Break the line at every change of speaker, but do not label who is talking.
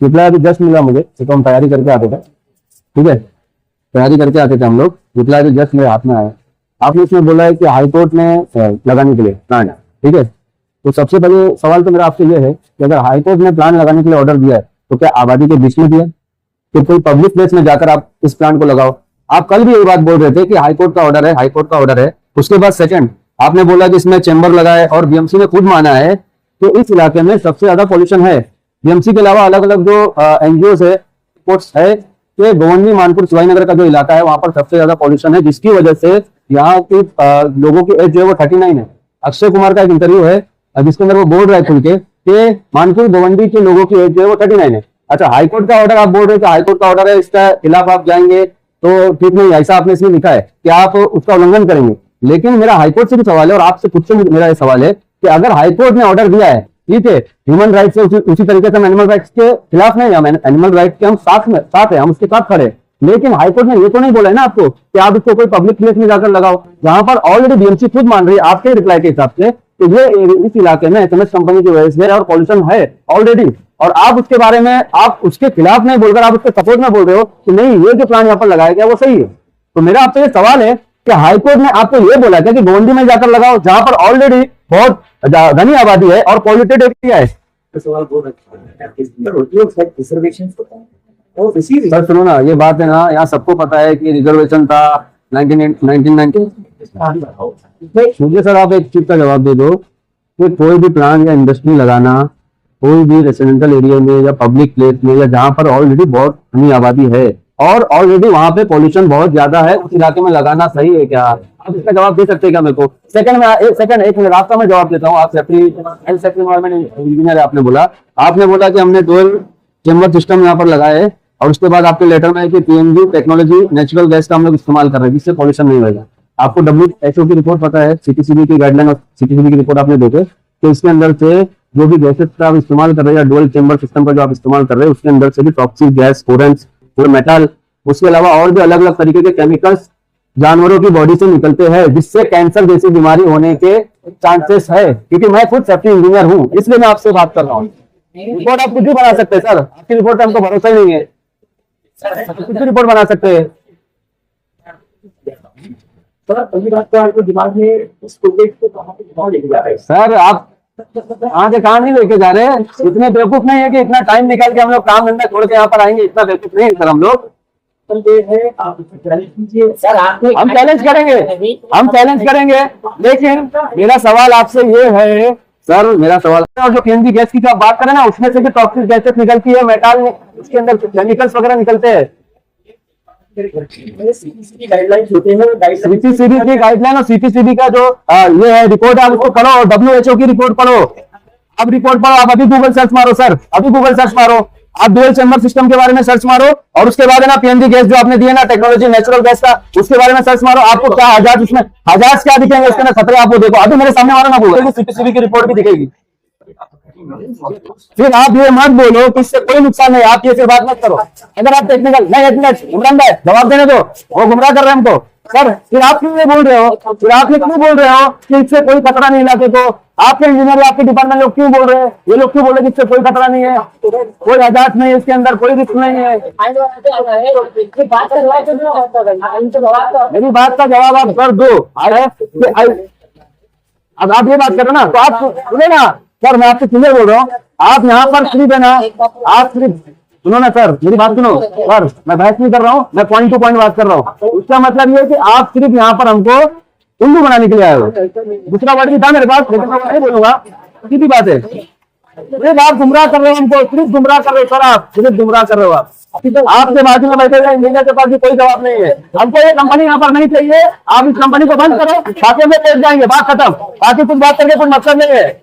Reply अभी just मिला मुझे, तो हम तैयारी करके आते थे, ठीक है, तैयारी करके आते थे हम लोग। रिप्लाई अभी जस्ट मेरे हाथ में आया। आपने इसमें बोला है कि हाई कोर्ट ने लगाने के लिए प्लान, ठीक है। तो सबसे पहले सवाल तो मेरा आपसे ये है कि अगर हाई कोर्ट ने प्लान लगाने के लिए ऑर्डर दिया है तो क्या आबादी के बीच में दिया, तो कोई पब्लिक प्लेस में जाकर आप इस प्लान को लगाओ। आप कल भी यही बात बोल रहे थे कि हाई कोर्ट का ऑर्डर है, हाई कोर्ट का ऑर्डर है। उसके बाद सेकंड आपने बोला कि इसमें चेंबर लगा है और बीएमसी ने खुद माना है कि इस इलाके में सबसे ज्यादा पॉल्यूशन है। बीएमसी के अलावा अलग अलग जो एनजीओ है, रिपोर्ट्स है कि गोवंडी, मानपुर, शिवाजीनगर का जो इलाका है वहां पर सबसे ज्यादा पॉल्यूशन है, जिसकी वजह से यहाँ की लोगों की एज जो है वो 39 है। अक्षय कुमार का एक इंटरव्यू है जिसके अंदर वो बोल रहा है खुल के कि मानपुर गोवंडी के लोगों की एज जो है वो 39 है। अच्छा, हाईकोर्ट का ऑर्डर आप बोल रहे हैं कि हाईकोर्ट का ऑर्डर है, इसका खिलाफ आप जाएंगे तो ठीक नहीं, ऐसा आपने इसमें लिखा है कि आप उसका उल्लंघन करेंगे। लेकिन मेरा हाईकोर्ट से भी सवाल है और आपसे खुद से मेरा सवाल है कि अगर हाईकोर्ट ने ऑर्डर दिया है, ठीक है, ह्यूमन राइट से उसी तरीके से हम एनिमल राइट्स के खिलाफ नहीं, हम एनिमल राइट्स के हम साथ है, हम उसके साथ खड़े। लेकिन हाईकोर्ट ने ये तो नहीं बोला है ना आपको कि आप इसको कोई पब्लिक प्लेस में जाकर लगाओ, जहां पर ऑलरेडी बीएमसी खुद मान रही है आपके रिप्लाई के हिसाब से कि ये इस इलाके में एसएमएस कंपनी की वजह से और पॉल्यूशन है ऑलरेडी, और आप उसके बारे में आप उसके खिलाफ नहीं बोलकर आप उसके सपोर्ट में बोल रहे हो कि नहीं, ये जो प्लान यहाँ पर लगाया गया वो सही है। तो मेरा आपसे ये सवाल है कि हाईकोर्ट ने आपको ये बोला क्या कि गोवंडी में जाकर लगाओ जहां पर ऑलरेडी बहुत घनी आबादी है और पॉल्यूटेड एरिया है। सर सुनो ना, ये बात है ना, यहाँ सबको पता है कि रिजर्वेशन था 1990। मुझे सर आप एक चीज का जवाब दे दो कि कोई भी प्लान या इंडस्ट्री लगाना कोई भी रेसिडेंशियल एरिया में या पब्लिक प्लेस में या जहां पर ऑलरेडी बहुत घनी आबादी है और ऑलरेडी वहां पे पॉल्यूशन बहुत ज्यादा है, उस इलाके में लगाना सही है क्या? आप इसका जवाब दे सकते हैं क्या मेरे को? एक मिनट रास्ता में जवाब देता हूँ। आप सेफ्टी एनवायरमेंट इंजीनियर है, आपने बोला कि हमने डुअल चेंबर सिस्टम यहाँ पर लगाए है और उसके बाद आपके लेटर में है कि पीएनजी टेक्नोलॉजी नेचुरल गैस का हम लोग इस्तेमाल कर रहे हैं जिससे पॉल्यूशन नहीं होगा। आपको WHO की रिपोर्ट पता है, सीटीसीबी की गाइडलाइन और सीटीसीबी की रिपोर्ट आपने देखे तो इसके अंदर से जो भी गैसेस का आप इस्तेमाल कर रहे हैं या डुअल चेंबर सिस्टम का जो आप इस्तेमाल कर रहे हैं उसके अंदर से भी टॉक्सिक गैस, फोरेंस, मेटल, उसके अलावा और भी अलग अलग तरीके के केमिकल्स जानवरों की बॉडी से निकलते हैं जिससे कैंसर जैसी बीमारी होने के चांसेस है। क्योंकि मैं खुद सेफ्टी इंजीनियर हूँ इसलिए मैं आपसे बात कर रहा हूँ। रिपोर्ट आप कुछ भी बना सकते हैं सर, आपकी रिपोर्ट पे हमको भरोसा ही नहीं है, कुछ भी रिपोर्ट बना सकते हैं। सर आप कहाँ नहीं लेके जा रहे हैं? इतने बेवकूफ नहीं है कि इतना टाइम निकाल के हम लोग काम धंधा छोड़ के यहाँ पर आएंगे, इतना बेवकूफ नहीं है सर हम लोग। हम चैलेंज करेंगे लेकिन मेरा सवाल आपसे ये है सर, मेरा सवाल और जो पीएनजी गैस की जो आप बात करें ना उसमें से भी टॉक्सिक गैसेस निकलती है, मेटल उसके अंदर केमिकल्स वगैरह निकलते हैं। सीटीसीबी की गाइडलाइन और सीटीसीबी का जो ये है रिपोर्ट आप उसको पढ़ो और WHO की रिपोर्ट पढ़ो। अब रिपोर्ट पढ़ो, आप अभी गूगल सर्च मारो सर, अभी गूगल सर्च मारो, आप डुअल चेंबर सिस्टम के बारे में सर्च मारो और उसके बाद है ना पीएनजी गैस जो आपने दिया ना टेक्नोलॉजी नेचुरल गैस का उसके बारे में सर्च मारो। आपको क्या हजार उसमें हजार क्या दिखेंगे उसके अंदर खतरे आपको देखो। अभी मेरे सामने वाला ना बोलो, सीटीसीबी की रिपोर्ट भी दिखेगी। फिर आप ये मत बोलो कि इससे कोई नुकसान नहीं, आप ये फिर बात मत करो। अगर आप टेक्निकल नहीं, एक मिनट इमरान भाई जवाब देने दो, वो गुमराह कर रहे हैं हमको सर। फिर आप क्यों बोल रहे हो, फिर आप क्यों बोल रहे हो कि इससे कोई खतरा नहीं इलाके को? आपके इंजीनियर आपके डिपार्टमेंट लोग क्यों बोल रहे हैं, ये लोग क्यों बोल रहे हैं कि इससे कोई खतरा नहीं है, कोई आजाद नहीं है, इसके अंदर कोई रिस्क नहीं है? मेरी बात का जवाब आप कर दो। अब आप ये बात कर रहे हो ना तो आप सुने ना सर, मैं आपसे क्लियर बोल रहा हूँ, आप यहाँ पर सिर्फ है ना, आप सिर्फ सुनो ना सर, मेरी बात सुनो सर, मैं बहस नहीं कर रहा हूँ, मैं पॉइंट टू पॉइंट बात कर रहा हूँ। उसका मतलब ये है कि आप सिर्फ यहाँ पर हमको उल्लू बनाने के लिए आए हो। दूसरा वर्ड भी था मेरे पास लेकिन मैं नहीं बोलूंगा, सीधी बात है। सिर्फ आप गुमराह कर रहे हो हमको, सिर्फ गुमराह कर रहे हो सर, आप सिर्फ गुमराह कर रहे हो। आपके बाजू में बैठे हुए इंजीनियर के पास भी कोई जवाब नहीं है। हमको ये कंपनी यहाँ पर नहीं चाहिए, आप इस कंपनी को बंद करो, बाकी हम लोग जाएंगे, बात खत्म। बाकी कुछ बात करके कोई मतलब नहीं है।